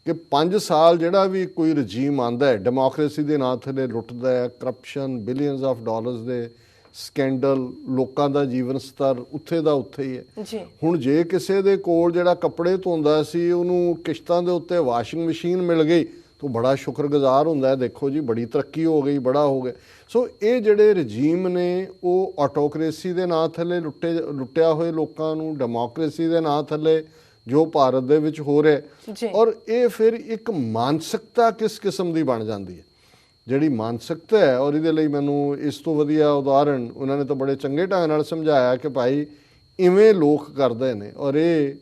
ਕਿ 5 ਸਾਲ ਜਿਹੜਾ ਵੀ ਕੋਈ ਰਜੀਮ ਆਉਂਦਾ ਹੈ, ਡੈਮੋਕ੍ਰੇਸੀ ਦੇ ਨਾਂ ਥੱਲੇ ਲੁੱਟਦਾ ਹੈ, ਕਰਪਸ਼ਨ, ਬਿਲੀਅਨਸ ਆਫ ਡਾਲਰਸ ਦੇ ਸਕੈਂਡਲ, ਲੋਕਾਂ ਦਾ ਜੀਵਨ ਸਤਰ ਉੱਥੇ ਦਾ ਉੱਥੇ ਹੀ ਹੈ। ਹੁਣ ਜੇ ਕਿਸੇ ਦੇ ਕੋਲ ਜਿਹੜਾ ਕੱਪੜੇ ਧੋਂਦਾ ਸੀ, ਉਹਨੂੰ ਕਿਸ਼ਤਾਂ ਦੇ ਉੱਤੇ ਵਾਸ਼ਿੰਗ ਮਸ਼ੀਨ ਮਿਲ ਗਈ, ਤਾਂ ਬੜਾ ਸ਼ੁਕਰਗੁਜ਼ਾਰ ਹੁੰਦਾ ਹੈ, ਦੇਖੋ ਜੀ ਬੜੀ ਤਰੱਕੀ ਹੋ ਗਈ, ਬੜਾ ਹੋ ਗਿਆ। ਸੋ ਇਹ ਜਿਹੜੇ ਰਜੀਮ ਨੇ, ਉਹ ਆਟੋਕ੍ਰੇਸੀ ਦੇ ਨਾਂ ਥੱਲੇ ਲੁੱਟਿਆ ਹੋਏ ਲੋਕਾਂ ਨੂੰ, ਡੈਮੋਕ੍ਰੇਸੀ ਦੇ ਨਾਂ ਥੱਲੇ ਜੋ ਭਾਰਤ ਦੇ ਵਿੱਚ ਹੋ ਰਿਹਾ, ਔਰ ਇਹ ਫਿਰ ਇੱਕ ਮਾਨਸਿਕਤਾ ਕਿਸ ਕਿਸਮ ਦੀ ਬਣ ਜਾਂਦੀ ਹੈ, ਜਿਹੜੀ ਮਾਨਸਿਕਤਾ ਹੈ। ਔਰ ਇਹਦੇ ਲਈ ਮੈਨੂੰ ਇਸ ਤੋਂ ਵਧੀਆ ਉਦਾਹਰਣ ਉਹਨਾਂ ਨੇ ਤਾਂ ਬੜੇ ਚੰਗੇ ਢੰਗ ਨਾਲ ਸਮਝਾਇਆ ਕਿ ਭਾਈ ਇਵੇਂ ਲੋਕ ਕਰਦੇ ਨੇ। ਔਰ ਇਹ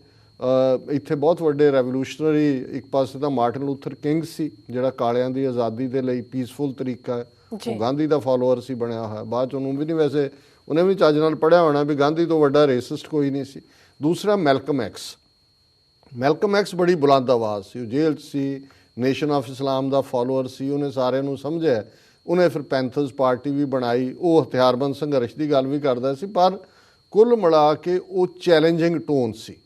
ਇੱਥੇ ਬਹੁਤ ਵੱਡੇ ਰੈਵੋਲੂਸ਼ਨਰੀ, ਇੱਕ ਪਾਸੇ ਤਾਂ ਮਾਰਟਨ ਲੂਥਰ ਕਿੰਗ ਸੀ ਜਿਹੜਾ ਕਾਲਿਆਂ ਦੀ ਆਜ਼ਾਦੀ ਦੇ ਲਈ ਪੀਸਫੁਲ ਤਰੀਕਾ, ਉਹ ਗਾਂਧੀ ਦਾ ਫਾਲੋਅਰ ਸੀ ਬਣਿਆ ਹੋਇਆ। ਬਾਅਦ 'ਚ ਉਹਨੂੰ ਵੀ ਨਹੀਂ, ਵੈਸੇ ਉਹਨੇ ਵੀ ਚੱਜ ਨਾਲ ਪੜ੍ਹਿਆ ਹੋਣਾ ਵੀ ਗਾਂਧੀ ਤੋਂ ਵੱਡਾ ਰੇਸਿਸਟ ਕੋਈ ਨਹੀਂ ਸੀ। ਦੂਸਰਾ ਮੈਲਕਮ ਐਕਸ ਬੜੀ ਬੁਲੰਦ ਆਵਾਜ਼ ਸੀ, ਉਹ ਜੇਲ੍ਹ 'ਚ ਸੀ, ਨੇਸ਼ਨ ਆਫ ਇਸਲਾਮ ਦਾ ਫਾਲੋਅਰ ਸੀ। ਉਹਨੇ ਸਾਰਿਆਂ ਨੂੰ ਸਮਝਿਆ ਉਹਨੇ ਫਿਰ ਪੈਂਥਰਸ ਪਾਰਟੀ ਵੀ ਬਣਾਈ, ਉਹ ਹਥਿਆਰਬੰਦ ਸੰਘਰਸ਼ ਦੀ ਗੱਲ ਵੀ ਕਰਦਾ ਸੀ, ਪਰ ਕੁੱਲ ਮਿਲਾ ਕੇ ਉਹ ਚੈਲੰਜਿੰਗ ਟੋਨ ਸੀ।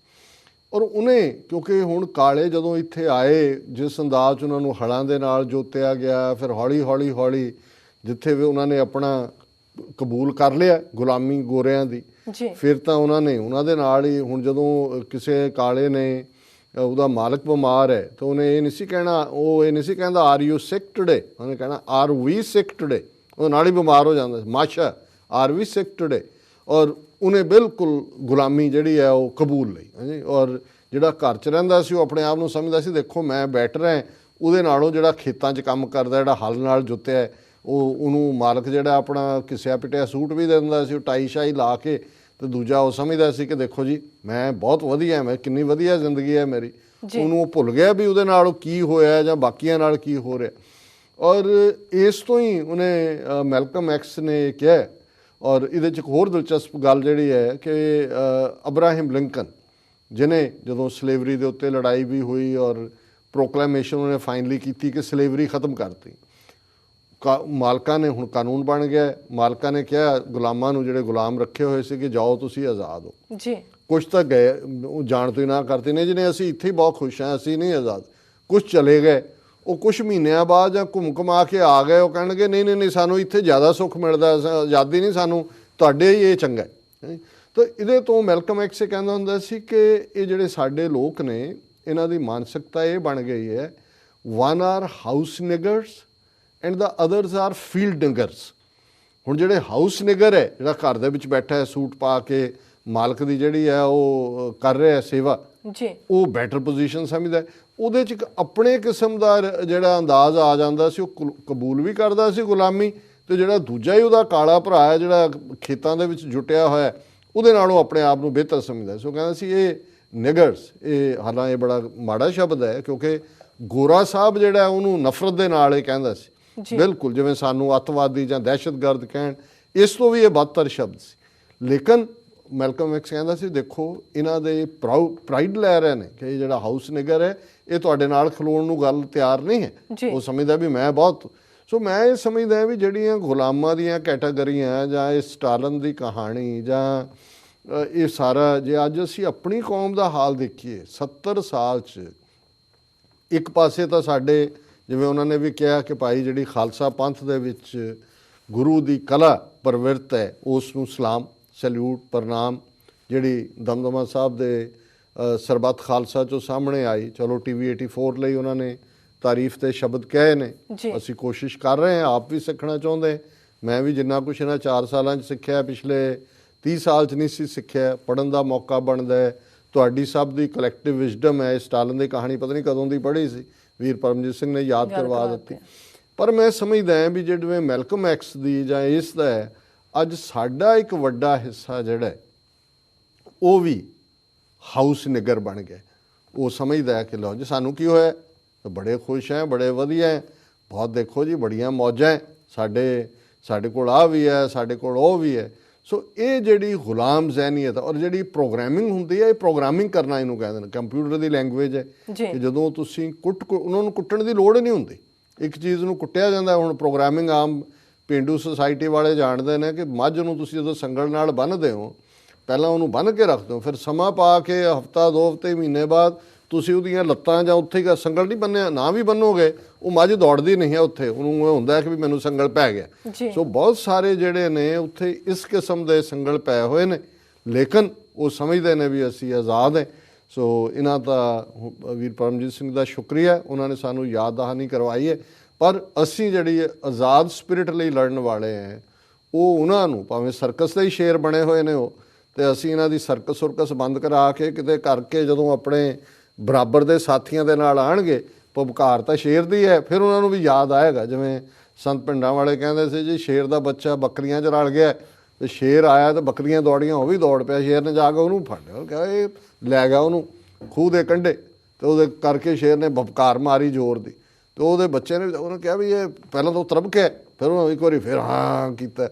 ਔਰ ਉਹਨੇ ਕਿਉਂਕਿ ਹੁਣ ਕਾਲੇ ਜਦੋਂ ਇੱਥੇ ਆਏ, ਜਿਸ ਅੰਦਾਜ਼ 'ਚ ਉਹਨਾਂ ਨੂੰ ਹਲਾਂ ਦੇ ਨਾਲ ਜੋਤਿਆ ਗਿਆ, ਫਿਰ ਹੌਲੀ ਜਿੱਥੇ ਵੀ ਉਹਨਾਂ ਨੇ ਆਪਣਾ ਕਬੂਲ ਕਰ ਲਿਆ ਗੁਲਾਮੀ ਗੋਰਿਆਂ ਦੀ, ਫਿਰ ਤਾਂ ਉਹਨਾਂ ਦੇ ਨਾਲ ਹੀ, ਹੁਣ ਜਦੋਂ ਕਿਸੇ ਕਾਲੇ ਨੇ ਉਹਦਾ ਮਾਲਕ ਬਿਮਾਰ ਹੈ ਤਾਂ ਉਹਨੇ ਇਹ ਨਹੀਂ ਸੀ ਕਹਿਣਾ, ਉਹ ਇਹ ਨਹੀਂ ਸੀ ਕਹਿੰਦਾ ਆਰ ਯੂ ਸਿਕ ਟੂਡੇ, ਉਹਨੇ ਕਹਿਣਾ ਆਰ ਵੀ ਸਿਕ ਟੂਡੇ, ਉਹ ਨਾਲ ਹੀ ਬਿਮਾਰ ਹੋ ਜਾਂਦਾ ਸੀ, ਮਾਸ਼ਾ ਆਰ ਵੀ ਸਿਕ ਟੂਡੇ। ਔਰ ਉਹਨੇ ਬਿਲਕੁਲ ਗੁਲਾਮੀ ਜਿਹੜੀ ਹੈ ਉਹ ਕਬੂਲ ਲਈ, ਹਾਂਜੀ। ਔਰ ਜਿਹੜਾ ਘਰ 'ਚ ਰਹਿੰਦਾ ਸੀ ਉਹ ਆਪਣੇ ਆਪ ਨੂੰ ਸਮਝਦਾ ਸੀ ਦੇਖੋ ਮੈਂ ਬੈਟਰ ਹੈ ਉਹਦੇ ਨਾਲੋਂ, ਜਿਹੜਾ ਖੇਤਾਂ 'ਚ ਕੰਮ ਕਰਦਾ, ਜਿਹੜਾ ਹਲ ਨਾਲ ਜੁੱਤਿਆ, ਉਹਨੂੰ ਮਾਲਕ ਜਿਹੜਾ ਆਪਣਾ ਘਿਸਿਆ ਪਿਟਿਆ ਸੂਟ ਵੀ ਦੇ ਦਿੰਦਾ ਸੀ, ਉਹ ਟਾਈ ਸ਼ਾਈ ਲਾ ਕੇ, ਤੇ ਦੂਜਾ ਉਹ ਸਮਝਦਾ ਸੀ ਕਿ ਦੇਖੋ ਜੀ ਮੈਂ ਬਹੁਤ ਵਧੀਆ, ਮੈਂ ਕਿੰਨੀ ਵਧੀਆ ਜ਼ਿੰਦਗੀ ਹੈ ਮੇਰੀ। ਉਹਨੂੰ ਉਹ ਭੁੱਲ ਗਿਆ ਵੀ ਉਹਦੇ ਨਾਲ ਕੀ ਹੋਇਆ ਜਾਂ ਬਾਕੀਆਂ ਨਾਲ ਕੀ ਹੋ ਰਿਹਾ। ਔਰ ਇਸ ਤੋਂ ਹੀ ਉਹਨੇ ਮੈਲਕਮ ਐਕਸ ਨੇ ਕਿਹਾ। ਔਰ ਇਹਦੇ 'ਚ ਇੱਕ ਹੋਰ ਦਿਲਚਸਪ ਗੱਲ ਜਿਹੜੀ ਹੈ ਕਿ ਅਬਰਾਹਿਮ ਲਿੰਕਨ, ਜਿਹਨੇ ਜਦੋਂ ਸਲੇਵਰੀ ਦੇ ਉੱਤੇ ਲੜਾਈ ਵੀ ਹੋਈ ਔਰ ਪ੍ਰੋਕਲੇਮੇਸ਼ਨ ਉਹਨੇ ਫਾਈਨਲੀ ਕੀਤੀ ਕਿ ਸਲੇਵਰੀ ਖਤਮ ਕਰਤੀ, ਮਾਲਕਾਂ ਨੇ ਹੁਣ ਕਾਨੂੰਨ ਬਣ ਗਿਆ, ਮਾਲਕਾਂ ਨੇ ਕਿਹਾ ਗੁਲਾਮਾਂ ਨੂੰ, ਜਿਹੜੇ ਗੁਲਾਮ ਰੱਖੇ ਹੋਏ ਸੀ, ਕਿ ਜਾਓ ਤੁਸੀਂ ਆਜ਼ਾਦ ਹੋ ਜੀ। ਕੁਛ ਤਾਂ ਗਏ, ਜਾਣ ਤੋਂ ਹੀ ਨਾ ਕਰਤੇ ਨੇ, ਜਿਹਨੇ ਅਸੀਂ ਇੱਥੇ ਹੀ ਬਹੁਤ ਖੁਸ਼ ਹਾਂ, ਅਸੀਂ ਨਹੀਂ ਆਜ਼ਾਦ। ਕੁਛ ਚਲੇ ਗਏ, ਉਹ ਕੁਛ ਮਹੀਨਿਆਂ ਬਾਅਦ ਜਾਂ ਘੁੰਮ ਘੁਮਾ ਕੇ ਆ ਗਏ, ਉਹ ਕਹਿਣਗੇ ਨਹੀਂ ਸਾਨੂੰ ਇੱਥੇ ਜ਼ਿਆਦਾ ਸੁੱਖ ਮਿਲਦਾ, ਆਜ਼ਾਦੀ ਨਹੀਂ ਸਾਨੂੰ, ਤੁਹਾਡੇ ਹੀ ਇਹ ਚੰਗਾ ਹੈ। ਤਾਂ ਇਹਦੇ ਤੋਂ ਮੈਲਕਮ ਐਕਸ ਇਹ ਕਹਿੰਦਾ ਹੁੰਦਾ ਸੀ ਕਿ ਇਹ ਜਿਹੜੇ ਸਾਡੇ ਲੋਕ ਨੇ, ਇਹਨਾਂ ਦੀ ਮਾਨਸਿਕਤਾ ਇਹ ਬਣ ਗਈ ਹੈ, one are house niggers and the others are field niggers. ਹੁਣ ਜਿਹੜੇ ਹਾਊਸ ਨਿਗਰ ਹੈ, ਜਿਹੜਾ ਘਰ ਦੇ ਵਿੱਚ ਬੈਠਾ ਹੈ ਸੂਟ ਪਾ ਕੇ, ਮਾਲਕ ਦੀ ਜਿਹੜੀ ਹੈ ਉਹ ਕਰ ਰਿਹਾ ਸੇਵਾ ਜੀ, ਉਹ ਬੈਟਰ ਪੋਜੀਸ਼ਨ ਸਮਝਦਾ। ਉਹਦੇ 'ਚ ਇੱਕ ਆਪਣੇ ਕਿਸਮ ਦਾ ਜਿਹੜਾ ਅੰਦਾਜ਼ ਆ ਜਾਂਦਾ ਸੀ, ਉਹ ਕਬੂਲ ਵੀ ਕਰਦਾ ਸੀ ਗੁਲਾਮੀ, ਤੇ ਜਿਹੜਾ ਦੂਜਾ ਹੀ ਉਹਦਾ ਕਾਲਾ ਭਰਾ ਹੈ ਜਿਹੜਾ ਖੇਤਾਂ ਦੇ ਵਿੱਚ ਜੁਟਿਆ ਹੋਇਆ, ਉਹਦੇ ਨਾਲੋਂ ਆਪਣੇ ਆਪ ਨੂੰ ਬਿਹਤਰ ਸਮਝਦਾ ਸੀ। ਉਹ ਕਹਿੰਦਾ ਸੀ ਇਹ ਨਿਗਰਸ, ਇਹ ਹਾਲਾਂ ਇਹ ਬੜਾ ਮਾੜਾ ਸ਼ਬਦ ਹੈ, ਕਿਉਂਕਿ ਗੋਰਾ ਸਾਹਿਬ ਜਿਹੜਾ ਉਹਨੂੰ ਨਫ਼ਰਤ ਦੇ ਨਾਲ ਇਹ ਕਹਿੰਦਾ ਸੀ, ਬਿਲਕੁਲ ਜਿਵੇਂ ਸਾਨੂੰ ਅੱਤਵਾਦੀ ਜਾਂ ਦਹਿਸ਼ਤਗਰਦ ਕਹਿਣ, ਇਸ ਤੋਂ ਵੀ ਇਹ ਬਦਤਰ ਸ਼ਬਦ ਸੀ। ਲੇਕਿਨ ਮੈਲਕਮ ਐਕਸ ਕਹਿੰਦਾ ਸੀ ਦੇਖੋ ਇਹਨਾਂ ਦੇ ਪ੍ਰਾਈਡ ਲੈ ਰਹੇ ਨੇ ਕਿ ਇਹ ਜਿਹੜਾ ਹਾਊਸ ਨਿਗਰ ਹੈ ਇਹ ਤੁਹਾਡੇ ਨਾਲ ਖਲੋਣ ਨੂੰ ਗੱਲ ਤਿਆਰ ਨਹੀਂ ਹੈ, ਉਹ ਸਮਝਦਾ ਵੀ ਮੈਂ ਬਹੁਤ। ਸੋ ਮੈਂ ਇਹ ਸਮਝਦਾ ਵੀ ਜਿਹੜੀਆਂ ਗੁਲਾਮਾਂ ਦੀਆਂ ਕੈਟਾਗਰੀਆਂ ਜਾਂ ਇਹ ਸਟਾਲਨ ਦੀ ਕਹਾਣੀ ਜਾਂ ਇਹ ਸਾਰਾ, ਜੇ ਅੱਜ ਅਸੀਂ ਆਪਣੀ ਕੌਮ ਦਾ ਹਾਲ ਦੇਖੀਏ 70 ਸਾਲ 'ਚ, ਇੱਕ ਪਾਸੇ ਤਾਂ ਸਾਡੇ ਜਿਵੇਂ ਉਹਨਾਂ ਨੇ ਵੀ ਕਿਹਾ ਕਿ ਭਾਈ ਜਿਹੜੀ ਖਾਲਸਾ ਪੰਥ ਦੇ ਵਿੱਚ ਗੁਰੂ ਦੀ ਕਲਾ ਪ੍ਰਵਿਰਤ ਹੈ, ਉਸ ਨੂੰ ਸਲਾਮ, ਸੈਲੂਟ, ਪ੍ਰਣਾਮ, ਜਿਹੜੀ ਦਮਦਮਾ ਸਾਹਿਬ ਦੇ ਸਰਬੱਤ ਖਾਲਸਾ 'ਚੋਂ ਸਾਹਮਣੇ ਆਈ। ਚਲੋ TV 84 ਲਈ ਉਹਨਾਂ ਨੇ ਤਾਰੀਫ ਦੇ ਸ਼ਬਦ ਕਹੇ ਨੇ, ਅਸੀਂ ਕੋਸ਼ਿਸ਼ ਕਰ ਰਹੇ ਹਾਂ, ਆਪ ਵੀ ਸਿੱਖਣਾ ਚਾਹੁੰਦੇ। ਮੈਂ ਵੀ ਜਿੰਨਾ ਕੁਛ ਇਹਨਾਂ 4 ਸਾਲਾਂ 'ਚ ਸਿੱਖਿਆ, ਪਿਛਲੇ 30 ਸਾਲ 'ਚ ਨਹੀਂ ਸੀ ਸਿੱਖਿਆ, ਪੜ੍ਹਨ ਦਾ ਮੌਕਾ ਬਣਦਾ ਹੈ। ਤੁਹਾਡੀ ਸਭ ਦੀ ਕਲੈਕਟਿਵ ਵਿਜ਼ਡਮ ਹੈ। ਸਟਾਲਨ ਦੀ ਕਹਾਣੀ ਪਤਾ ਨਹੀਂ ਕਦੋਂ ਦੀ ਪੜ੍ਹੀ ਸੀ, ਵੀਰ ਪਰਮਜੀਤ ਸਿੰਘ ਨੇ ਯਾਦ ਕਰਵਾ ਦਿੱਤੀ। ਪਰ ਮੈਂ ਸਮਝਦਾ ਹਾਂ ਵੀ ਜਿਵੇਂ ਮੈਲਕਮ ਐਕਸ ਦੀ ਜਾਂ ਇਸ ਦਾ ਹੈ, ਅੱਜ ਸਾਡਾ ਇੱਕ ਵੱਡਾ ਹਿੱਸਾ ਜਿਹੜਾ ਉਹ ਵੀ ਹਾਊਸ ਨਿਗਰ ਬਣ ਗਿਆ। ਉਹ ਸਮਝਦਾ ਹੈ ਕਿ ਲਓ ਜੀ ਸਾਨੂੰ ਕੀ ਹੋਇਆ, ਬੜੇ ਖੁਸ਼ ਹੈ, ਬੜੇ ਵਧੀਆ ਹੈ, ਬਹੁਤ ਦੇਖੋ ਜੀ ਬੜੀਆਂ ਮੌਜਾਂ ਹੈ, ਸਾਡੇ ਕੋਲ ਆ ਵੀ ਹੈ, ਸਾਡੇ ਕੋਲ ਉਹ ਵੀ ਹੈ। ਸੋ ਇਹ ਜਿਹੜੀ ਗੁਲਾਮ ਜ਼ਹਿਨੀਅਤ ਔਰ ਜਿਹੜੀ ਪ੍ਰੋਗਰਾਮਿੰਗ ਹੁੰਦੀ ਹੈ, ਇਹ ਪ੍ਰੋਗਰਾਮਿੰਗ ਕਰਨਾ ਇਹਨੂੰ ਕਹਿੰਦੇ ਨੇ, ਕੰਪਿਊਟਰ ਦੀ ਲੈਂਗੁਏਜ ਹੈ ਕਿ ਜਦੋਂ ਤੁਸੀਂ ਉਹਨਾਂ ਨੂੰ ਕੁੱਟਣ ਦੀ ਲੋੜ ਨਹੀਂ ਹੁੰਦੀ, ਇੱਕ ਚੀਜ਼ ਨੂੰ ਕੁੱਟਿਆ ਜਾਂਦਾ। ਹੁਣ ਪ੍ਰੋਗਰਾਮਿੰਗ ਆਮ ਪੇਂਡੂ ਸੁਸਾਇਟੀ ਵਾਲੇ ਜਾਣਦੇ ਨੇ ਕਿ ਮੱਝ ਨੂੰ ਤੁਸੀਂ ਜਦੋਂ ਸੰਗਲ ਨਾਲ ਬੰਨ੍ਹਦੇ ਹੋ, ਪਹਿਲਾਂ ਉਹਨੂੰ ਬੰਨ੍ਹ ਕੇ ਰੱਖਦੇ ਹੋ, ਫਿਰ ਸਮਾਂ ਪਾ ਕੇ ਹਫ਼ਤਾ 2 ਹਫ਼ਤੇ ਮਹੀਨੇ ਬਾਅਦ ਤੁਸੀਂ ਉਹਦੀਆਂ ਲੱਤਾਂ ਜਾਂ ਉੱਥੇ ਹੀ ਸੰਗਲ ਨਹੀਂ ਬੰਨਿਆ ਨਾ ਵੀ ਬੰਨੋਗੇ, ਉਹ ਮੱਝ ਦੌੜਦੀ ਨਹੀਂ ਹੈ ਉੱਥੇ, ਉਹਨੂੰ ਇਹ ਹੁੰਦਾ ਕਿ ਵੀ ਮੈਨੂੰ ਸੰਗਲ ਪੈ ਗਿਆ। ਸੋ ਬਹੁਤ ਸਾਰੇ ਜਿਹੜੇ ਨੇ ਉੱਥੇ ਇਸ ਕਿਸਮ ਦੇ ਸੰਗਲ ਪਏ ਹੋਏ ਨੇ, ਲੇਕਿਨ ਉਹ ਸਮਝਦੇ ਨੇ ਵੀ ਅਸੀਂ ਆਜ਼ਾਦ ਹੈ। ਸੋ ਇਹਨਾਂ ਦਾ ਵੀਰ ਪਰਮਜੀਤ ਸਿੰਘ ਦਾ ਸ਼ੁਕਰੀਆ, ਉਹਨਾਂ ਨੇ ਸਾਨੂੰ ਯਾਦ ਦਹਾਨੀ ਕਰਵਾਈ ਹੈ। ਪਰ ਅਸੀਂ ਜਿਹੜੀ ਆਜ਼ਾਦ ਸਪਿਰਿਟ ਲਈ ਲੜਨ ਵਾਲੇ ਹੈ, ਉਹ ਉਹਨਾਂ ਨੂੰ ਭਾਵੇਂ ਸਰਕਸ ਦੇ ਹੀ ਸ਼ੇਰ ਬਣੇ ਹੋਏ ਨੇ ਉਹ, ਅਤੇ ਅਸੀਂ ਇਹਨਾਂ ਦੀ ਸਰਕਸ ਬੰਦ ਕਰਾ ਕੇ ਕਿਤੇ ਕਰਕੇ ਜਦੋਂ ਆਪਣੇ ਬਰਾਬਰ ਦੇ ਸਾਥੀਆਂ ਦੇ ਨਾਲ ਆਉਣਗੇ, ਪੁਕਾਰ ਤਾਂ ਸ਼ੇਰ ਦੀ ਹੈ, ਫਿਰ ਉਹਨਾਂ ਨੂੰ ਵੀ ਯਾਦ ਆਏਗਾ। ਜਿਵੇਂ ਸੰਤ ਪਿੰਡਾਂ ਵਾਲੇ ਕਹਿੰਦੇ ਸੀ ਜੀ, ਸ਼ੇਰ ਦਾ ਬੱਚਾ ਬੱਕਰੀਆਂ 'ਚ ਰਲ ਗਿਆ, ਅਤੇ ਸ਼ੇਰ ਆਇਆ ਤਾਂ ਬੱਕਰੀਆਂ ਦੌੜੀਆਂ, ਉਹ ਵੀ ਦੌੜ ਪਿਆ, ਸ਼ੇਰ ਨੇ ਜਾ ਕੇ ਉਹਨੂੰ ਫੜ ਲਿਆ, ਕਿਹਾ ਇਹ ਲੈ ਗਿਆ ਉਹਨੂੰ ਖੂਹ ਦੇ ਕੰਢੇ, ਅਤੇ ਉਹਦੇ ਕਰਕੇ ਸ਼ੇਰ ਨੇ ਬਪਕਾਰ ਮਾਰੀ ਜ਼ੋਰ ਦੀ, ਅਤੇ ਉਹਦੇ ਬੱਚੇ ਨੇ ਉਹਨੇ ਕਿਹਾ ਵੀ ਇਹ ਪਹਿਲਾਂ ਤਾਂ ਉਹ ਤਰਬਕਿਆ, ਫਿਰ ਉਹਨੇ ਇੱਕ ਵਾਰੀ ਫਿਰ ਹਾਂ ਕੀਤਾ,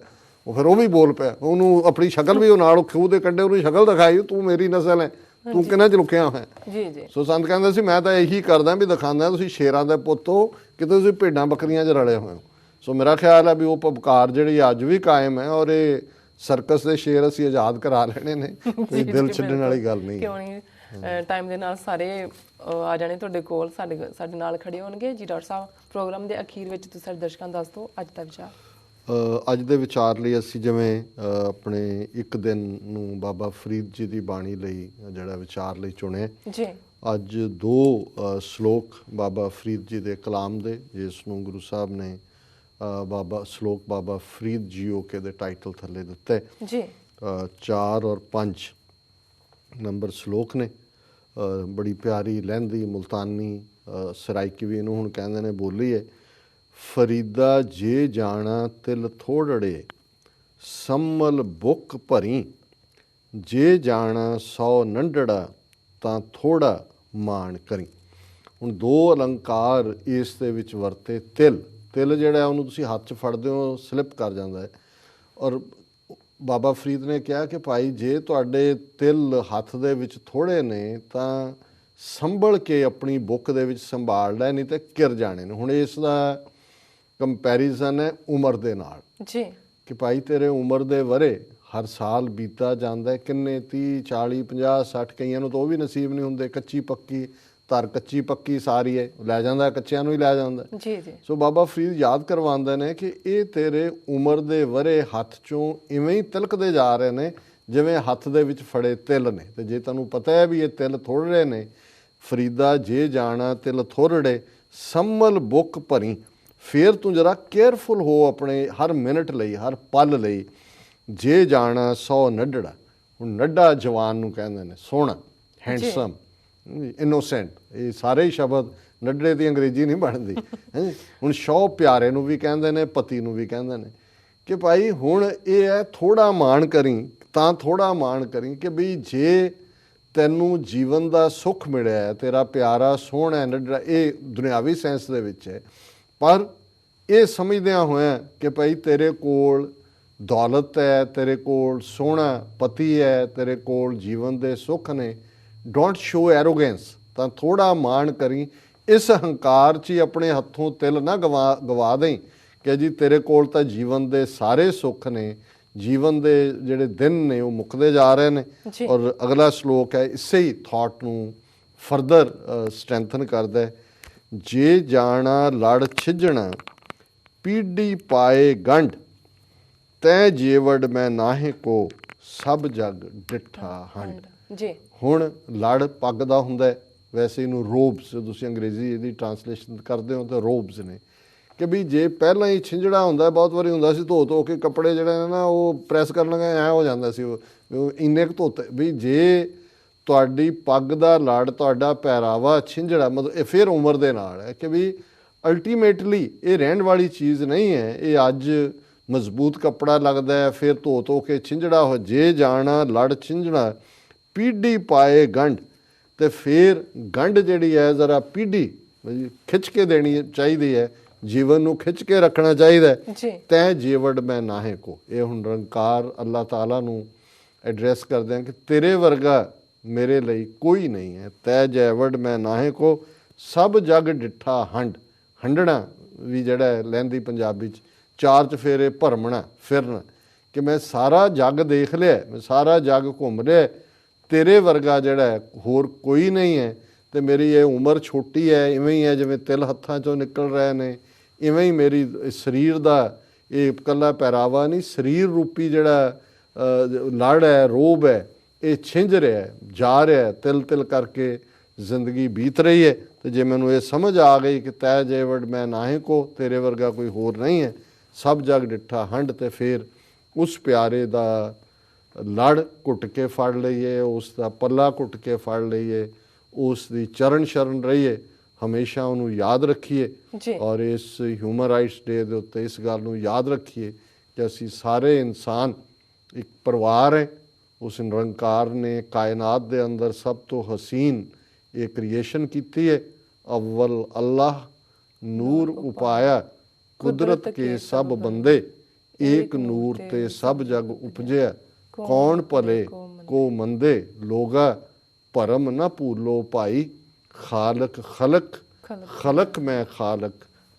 ਫਿਰ ਉਹ ਵੀ ਬੋਲ ਪਿਆ, ਉਹਨੂੰ ਆਪਣੀ ਸ਼ਕਲ ਵੀ ਉਹ ਨਾਲ ਖੂਹ ਦੇ ਕੰਢੇ ਉਹਨੂੰ ਸ਼ਕਲ ਦਿਖਾਈ, ਤੂੰ ਮੇਰੀ ਨਸਲ ਹੈ, ਤੂੰ ਕਿਹਨਾਂ 'ਚ ਲੁਕਿਆ ਹੋਇਆ। ਸੋ ਸੰਤ ਕਹਿੰਦੇ ਸੀ ਮੈਂ ਤਾਂ ਇਹੀ ਕਰਦਾ ਵੀ ਦਿਖਾਉਂਦਾ ਤੁਸੀਂ ਸ਼ੇਰਾਂ ਦੇ ਪੁੱਤ ਹੋ, ਕਿਤੇ ਤੁਸੀਂ ਭੇਡਾਂ ਬੱਕਰੀਆਂ 'ਚ ਰਲੇ ਹੋਏ ਹੋ। ਸੋ ਮੇਰਾ ਖਿਆਲ ਹੈ ਵੀ ਉਹ ਪਵਕਾਰ ਜਿਹੜੀ ਅੱਜ ਵੀ ਕਾਇਮ ਹੈ, ਔਰ ਇਹ ਸਰਕਸ ਦੇ ਸ਼ੇਰ ਅਸੀਂ ਆਜ਼ਾਦ ਕਰਾ ਲੈਣੇ ਨੇ, ਕੋਈ ਦਿਲ ਛੱਡਣ ਵਾਲੀ ਗੱਲ ਨਹੀਂ ਕਿਉਂ ਨਹੀਂ। ਟਾਈਮ ਦੇ ਨਾਲ ਸਾਰੇ ਆ ਜਾਣੇ ਤੁਹਾਡੇ ਕੋਲ, ਸਾਡੇ ਨਾਲ ਖੜੇ ਹੋਣਗੇ ਜੀ। ਡਾਕਟਰ ਸਾਹਿਬ, ਪ੍ਰੋਗਰਾਮ ਦੇ ਅਖੀਰ ਵਿੱਚ ਤੁਸੀਂ ਸਾਡੇ ਦਰਸ਼ਕਾਂ ਨੂੰ ਦੱਸ ਦਿਓ ਅੱਜ ਦਾ ਵਿਚਾਰ। ਅੱਜ ਦੇ ਵਿਚਾਰ ਲਈ ਅਸੀਂ ਜਿਵੇਂ ਆਪਣੇ ਇੱਕ ਦਿਨ ਨੂੰ ਬਾਬਾ ਫਰੀਦ ਜੀ ਦੀ ਬਾਣੀ ਲਈ ਜਿਹੜਾ ਵਿਚਾਰ ਲਈ ਚੁਣਿਆ ਜੀ। ਅੱਜ 2 ਸ਼ਲੋਕ ਬਾਬਾ ਫਰੀਦ ਜੀ ਦੇ ਕਲਾਮ ਦੇ, ਜਿਸ ਨੂੰ ਗੁਰੂ ਸਾਹਿਬ ਨੇ ਬਾਬਾ ਫਰੀਦ ਜੀਓਕੇ ਦੇ ਟਾਈਟਲ ਥੱਲੇ ਦਿੱਤੇ ਜੀ। 4 ਔਰ 5 ਨੰਬਰ ਸ਼ਲੋਕ ਨੇ। ਬੜੀ ਪਿਆਰੀ ਲਹਿੰਦੀ ਮੁਲਤਾਨੀ ਸਰਾਇਕੀ ਵੀ ਇਹਨੂੰ ਹੁਣ ਕਹਿੰਦੇ ਨੇ ਬੋਲੀ ਹੈ। ਫਰੀਦਾ ਜੇ ਜਾਣਾ ਤਿਲ ਥੋੜੜੇ, ਸੰਮਲ ਬੁੱਕ ਭਰੀ, ਜੇ ਜਾਣਾ 100 ਨੰਡੜਾ, ਤਾਂ ਥੋੜਾ ਮਾਣ ਕਰੀ। ਹੁਣ 2 ਅਲੰਕਾਰ ਇਸ ਦੇ ਵਿੱਚ ਵਰਤੇ। ਤਿਲ ਜਿਹੜਾ ਉਹਨੂੰ ਤੁਸੀਂ ਹੱਥ 'ਚ ਫੜਦੇ ਹੋ, ਸਲਿੱਪ ਕਰ ਜਾਂਦਾ ਹੈ। ਔਰ ਬਾਬਾ ਫਰੀਦ ਨੇ ਕਿਹਾ ਕਿ ਭਾਈ ਜੇ ਤੁਹਾਡੇ ਤਿਲ ਹੱਥ ਦੇ ਵਿੱਚ ਥੋੜ੍ਹੇ ਨੇ ਤਾਂ ਸੰਭਲ ਕੇ ਆਪਣੀ ਬੁੱਕ ਦੇ ਵਿੱਚ ਸੰਭਾਲ ਲੈ, ਨਹੀਂ ਤਾਂ ਘਿਰ ਜਾਣੇ ਨੇ। ਹੁਣ ਇਸ ਦਾ ਕੰਪੈਰੀਜ਼ਨ ਹੈ ਉਮਰ ਦੇ ਨਾਲ ਜੀ, ਕਿ ਭਾਈ ਤੇਰੇ ਉਮਰ ਦੇ ਵਰੇ ਹਰ ਸਾਲ ਬੀਤਾ ਜਾਂਦਾ, ਕਿੰਨੇ 30 40 50 60, ਕਈਆਂ ਨੂੰ ਤਾਂ ਉਹ ਵੀ ਨਸੀਬ ਨਹੀਂ ਹੁੰਦੇ। ਕੱਚੀ ਪੱਕੀ ਧਰ, ਕੱਚੀ ਪੱਕੀ ਸਾਰੀ ਹੈ, ਲੈ ਜਾਂਦਾ, ਕੱਚਿਆਂ ਨੂੰ ਹੀ ਲੈ ਜਾਂਦਾ। ਜੀ ਜੀ। ਸੋ ਬਾਬਾ ਫਰੀਦ ਯਾਦ ਕਰਵਾਉਂਦੇ ਨੇ ਕਿ ਇਹ ਤੇਰੇ ਉਮਰ ਦੇ ਵਰੇ ਹੱਥ 'ਚੋਂ ਇਵੇਂ ਹੀ ਤਿਲਕਦੇ ਜਾ ਰਹੇ ਨੇ ਜਿਵੇਂ ਹੱਥ ਦੇ ਵਿੱਚ ਫੜੇ ਤਿਲ ਨੇ। ਤੇ ਜੇ ਤੁਹਾਨੂੰ ਪਤਾ ਹੈ ਵੀ ਇਹ ਤਿਲ ਥੋੜ੍ਹੇ ਨੇ, ਫਰੀਦਾ ਜੇ ਜਾਣਾ ਤਿਲ ਥੋੜੜੇ, ਸੰਮਲ ਬੁੱਕ ਭਰੀ, ਫਿਰ ਤੂੰ ਜਰਾ ਕੇਅਰਫੁਲ ਹੋ ਆਪਣੇ ਹਰ ਮਿੰਟ ਲਈ, ਹਰ ਪਲ ਲਈ। ਜੇ ਜਾਣਾ 100 ਨੱਡੜਾ, ਹੁਣ ਨੱਡਾ ਜਵਾਨ ਨੂੰ ਕਹਿੰਦੇ ਨੇ, ਸੋਹਣਾ, ਹੈਂਡਸਮ, ਇਨੋਸੈਂਟ, ਇਹ ਸਾਰੇ ਹੀ ਸ਼ਬਦ, ਨੱਡੜੇ ਦੀ ਅੰਗਰੇਜ਼ੀ ਨਹੀਂ ਬਣਦੀ। ਹੁਣ 100 ਪਿਆਰੇ ਨੂੰ ਵੀ ਕਹਿੰਦੇ ਨੇ, ਪਤੀ ਨੂੰ ਵੀ ਕਹਿੰਦੇ ਨੇ ਕਿ ਭਾਈ ਹੁਣ ਇਹ ਹੈ ਥੋੜਾ ਮਾਣ ਕਰੀ, ਤਾਂ ਥੋੜਾ ਮਾਣ ਕਰੀ ਕਿ ਵੀ ਜੇ ਤੈਨੂੰ ਜੀਵਨ ਦਾ ਸੁੱਖ ਮਿਲਿਆ ਹੈ, ਤੇਰਾ ਪਿਆਰਾ ਸੋਹਣਾ ਨੱਡੜਾ, ਇਹ ਦੁਨਿਆਵੀ ਸੈਂਸ ਦੇ ਵਿੱਚ ਹੈ, ਪਰ ਇਹ ਸਮਝਦਿਆਂ ਹੋਇਆ ਕਿ ਭਾਈ ਤੇਰੇ ਕੋਲ ਦੌਲਤ ਹੈ, ਤੇਰੇ ਕੋਲ ਸੋਹਣਾ ਪਤੀ ਹੈ, ਤੇਰੇ ਕੋਲ ਜੀਵਨ ਦੇ ਸੁੱਖ ਨੇ, ਡੋਂਟ ਸ਼ੋ ਐਰੋਗੈਂਸ, ਤਾਂ ਥੋੜਾ ਮਾਣ ਕਰੀ। ਇਸ ਹੰਕਾਰ 'ਚ ਹੀ ਆਪਣੇ ਹੱਥੋਂ ਤਿਲ ਨਾ ਗਵਾ ਦੇਂ ਕਿ ਜੀ ਤੇਰੇ ਕੋਲ ਤਾਂ ਜੀਵਨ ਦੇ ਸਾਰੇ ਸੁੱਖ ਨੇ, ਜੀਵਨ ਦੇ ਜਿਹੜੇ ਦਿਨ ਨੇ ਉਹ ਮੁੱਕਦੇ ਜਾ ਰਹੇ ਨੇ। ਔਰ ਅਗਲਾ ਸ਼ਲੋਕ ਹੈ ਇਸੇ ਹੀ ਥਾਟ ਨੂੰ ਫਰਦਰ ਸਟਰੈਂਥਨ ਕਰਦਾ ਹੈ। ਜੇ ਜਾਣਾ ਲੜ ਛਿਜਣਾ, ਪੀੜੀ ਪਾਏ ਗੰਢ, ਤੈ ਜੇਵੜ ਮੈਂ ਨਾਹੇ ਕੋ, ਸਭ ਜਗ ਡਿੱਠਾ ਹੰਡ। ਜੀ। ਹੁਣ ਲੜ ਪੱਗ ਦਾ ਹੁੰਦਾ ਹੈ, ਵੈਸੇ ਇਹਨੂੰ ਰੋਬਸ, ਤੁਸੀਂ ਅੰਗਰੇਜ਼ੀ ਇਹਦੀ ਟਰਾਂਸਲੇਸ਼ਨ ਕਰਦੇ ਹੋ ਤਾਂ ਰੋਬਸ ਨੇ, ਕਿ ਵੀ ਜੇ ਪਹਿਲਾਂ ਹੀ ਛਿੰਝੜਾ ਹੁੰਦਾ, ਬਹੁਤ ਵਾਰੀ ਹੁੰਦਾ ਸੀ ਧੋ ਕੇ ਕੱਪੜੇ ਜਿਹੜੇ ਨੇ ਨਾ ਉਹ ਪ੍ਰੈਸ ਕਰਨ ਲੱਗਾ ਐਂ ਹੋ ਜਾਂਦਾ ਸੀ, ਉਹ ਇੰਨੇ ਕੁ ਧੋਤੇ। ਵੀ ਜੇ ਤੁਹਾਡੀ ਪੱਗ ਦਾ ਲੜ, ਤੁਹਾਡਾ ਪਹਿਰਾਵਾ ਛਿੰਝੜਾ, ਮਤਲਬ ਇਹ ਫਿਰ ਉਮਰ ਦੇ ਨਾਲ ਹੈ ਕਿ ਵੀ ਅਲਟੀਮੇਟਲੀ ਇਹ ਰਹਿਣ ਵਾਲੀ ਚੀਜ਼ ਨਹੀਂ ਹੈ। ਇਹ ਅੱਜ ਮਜ਼ਬੂਤ ਕੱਪੜਾ ਲੱਗਦਾ ਹੈ, ਫਿਰ ਧੋ ਕੇ ਛਿੰਝੜਾ ਹੋ। ਜੇ ਜਾਣਾ ਲੜ ਛਿੰਝਣਾ, ਪੀੜੀ ਪਾਏ ਗੰਢ, ਤੇ ਫਿਰ ਗੰਢ ਜਿਹੜੀ ਹੈ ਜ਼ਰਾ ਪੀੜੀ ਖਿੱਚ ਕੇ ਦੇਣੀ ਚਾਹੀਦੀ ਹੈ, ਜੀਵਨ ਨੂੰ ਖਿੱਚ ਕੇ ਰੱਖਣਾ ਚਾਹੀਦਾ। ਤੈ ਜੀਵੜ ਮੈਂ ਨਾਹੇ ਕੋ, ਇਹ ਹੁਣ ਨਿਰੰਕਾਰ ਅੱਲਾਹ ਤਾਲਾ ਨੂੰ ਐਡਰੈਸ ਕਰਦੇ ਹਾਂ ਕਿ ਤੇਰੇ ਵਰਗਾ ਮੇਰੇ ਲਈ ਕੋਈ ਨਹੀਂ ਹੈ। ਤੈ ਜੈਵੜ ਮੈਂ ਨਾਹੇ ਕੋ, ਸਭ ਜਗ ਡਿੱਠਾ ਹੰਡ। ਹੰਡਣਾ ਵੀ ਜਿਹੜਾ ਲਹਿੰਦੀ ਪੰਜਾਬੀ 'ਚ 4 ਚਫੇਰੇ ਭਰਮਣਾ, ਫਿਰਨਾ, ਕਿ ਮੈਂ ਸਾਰਾ ਜੱਗ ਦੇਖ ਲਿਆ, ਮੈਂ ਸਾਰਾ ਜੱਗ ਘੁੰਮ ਲਿਆ, ਤੇਰੇ ਵਰਗਾ ਜਿਹੜਾ ਹੋਰ ਕੋਈ ਨਹੀਂ ਹੈ। ਤੇ ਮੇਰੀ ਇਹ ਉਮਰ ਛੋਟੀ ਹੈ, ਇਵੇਂ ਹੀ ਹੈ ਜਿਵੇਂ ਤਿਲ ਹੱਥਾਂ 'ਚੋਂ ਨਿਕਲ ਰਹੇ ਨੇ, ਇਵੇਂ ਹੀ ਮੇਰੀ ਸਰੀਰ ਦਾ ਇਹ ਇਕੱਲਾ ਪਹਿਰਾਵਾ ਨਹੀਂ, ਸਰੀਰ ਰੂਪੀ ਜਿਹੜਾ ਲੜ ਹੈ, ਰੋਬ ਹੈ, ਇਹ ਛਿੰਝ ਰਿਹਾ, ਜਾ ਰਿਹਾ, ਤਿਲ ਕਰਕੇ ਜ਼ਿੰਦਗੀ ਬੀਤ ਰਹੀ ਹੈ। ਤੇ ਜੇ ਮੈਨੂੰ ਇਹ ਸਮਝ ਆ ਗਈ ਕਿ ਤੈ ਜੇਵੜ ਮੈਂ ਨਾਹੇ ਕੋ, ਤੇਰੇ ਵਰਗਾ ਕੋਈ ਹੋਰ ਨਹੀਂ ਹੈ, ਸਭ ਜਗ ਡਿੱਠਾ ਹੰਡ, ਤੇ ਫਿਰ ਉਸ ਪਿਆਰੇ ਦਾ ਲੜ ਘੁੱਟ ਕੇ ਫੜ ਲਈਏ, ਉਸ ਦਾ ਪੱਲਾ ਘੁੱਟ ਕੇ ਫੜ ਲਈਏ, ਉਸ ਦੀ ਚਰਨ ਸ਼ਰਨ ਰਹੀਏ, ਹਮੇਸ਼ਾ ਉਹਨੂੰ ਯਾਦ ਰੱਖੀਏ। ਔਰ ਇਸ ਹਿਊਮਨ ਰਾਈਟਸ ਡੇ ਦੇ ਉੱਤੇ ਇਸ ਗੱਲ ਨੂੰ ਯਾਦ ਰੱਖੀਏ ਕਿ ਅਸੀਂ ਸਾਰੇ ਇਨਸਾਨ ਇੱਕ ਪਰਿਵਾਰ ਹੈ। ਉਸ ਨਿਰੰਕਾਰ ਨੇ ਕਾਇਨਾਤ ਦੇ ਅੰਦਰ ਸਭ ਤੋਂ ਹਸੀਨ ਇਹ ਕ੍ਰੀਏਸ਼ਨ ਕੀਤੀ ਹੈ। ਅਵਲ ਅੱਲਾਹ ਨੂਰ ਉਪਾਇਆ, ਕੁਦਰਤ ਕੇ ਸਭ ਬੰਦੇ, ਏਕ ਨੂਰ ਤੇ ਸਭ ਜਗ ਉਪਜਿਆ, ਕੌਣ ਭਲੇ ਕੋ ਮੰਦੇ, ਲੋਗਾ ਭਰਮ ਨਾ ਭੂਲੋ ਭਾਈ, ਖਾਲਕ ਖਲਕ ਖਲਕ ਮੈਂ ਖਾਲਕ,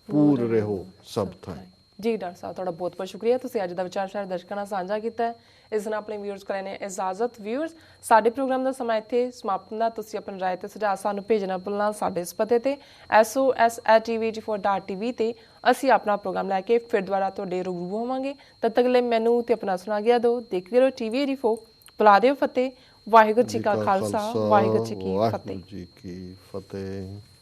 ਪੂਰ ਰਹੋ ਸਭ ਥਾਈ। ਜੀ ਡਾਕਟਰ ਸਾਹਿਬ, ਤੁਹਾਡਾ ਬਹੁਤ ਬਹੁਤ ਸ਼ੁਕਰੀਆ। ਤੁਸੀਂ ਅੱਜ ਦਾ ਵਿਚਾਰ ਸ਼ਾਇਦ ਦਰਸ਼ਕਾਂ ਨਾਲ ਸਾਂਝਾ ਕੀਤਾ ਹੈ। ਇਸ ਨਾਲ ਆਪਣੇ ਵਿਊਅਰਸ ਕਰੇ ਨੇ ਇਜਾਜ਼ਤ। ਵਿਊਅਰਸ, ਸਾਡੇ ਪ੍ਰੋਗਰਾਮ ਦਾ ਸਮਾਂ ਇੱਥੇ ਸਮਾਪਤ ਹੁੰਦਾ। ਤੁਸੀਂ ਆਪਣੀ ਰਾਏ ਤੇ ਸੁਝਾਅ ਸਾਨੂੰ ਭੇਜਣਾ ਭੁੱਲਣਾ ਸਾਡੇ ਇਸ ਪਤੇ ਤੇ sos@tvg4.tv ਤੇ ਅਸੀਂ ਆਪਣਾ ਪ੍ਰੋਗਰਾਮ ਲੈ ਕੇ ਫਿਰ ਦੁਬਾਰਾ ਤੁਹਾਡੇ ਰੂਬਰੂ ਹੋਵਾਂਗੇ। ਤਦ ਤੱਕ ਲਈ ਮੈਨੂੰ ਤੇ ਆਪਣਾ ਸੁਣਾ ਗਿਆ ਦਿਓ। ਦੇਖਦੇ ਰਹੋ TV84। ਬੁਲਾ ਦਿਓ ਫਤਿਹ। ਵਾਹਿਗੁਰੂ ਜੀ ਕਾ ਖਾਲਸਾ, ਵਾਹਿਗੁਰੂ ਜੀ ਕੀ ਫਤਿਹ। ਵਾਹਿਗੁਰੂ ਜੀ ਕੀ ਫਤਿਹ।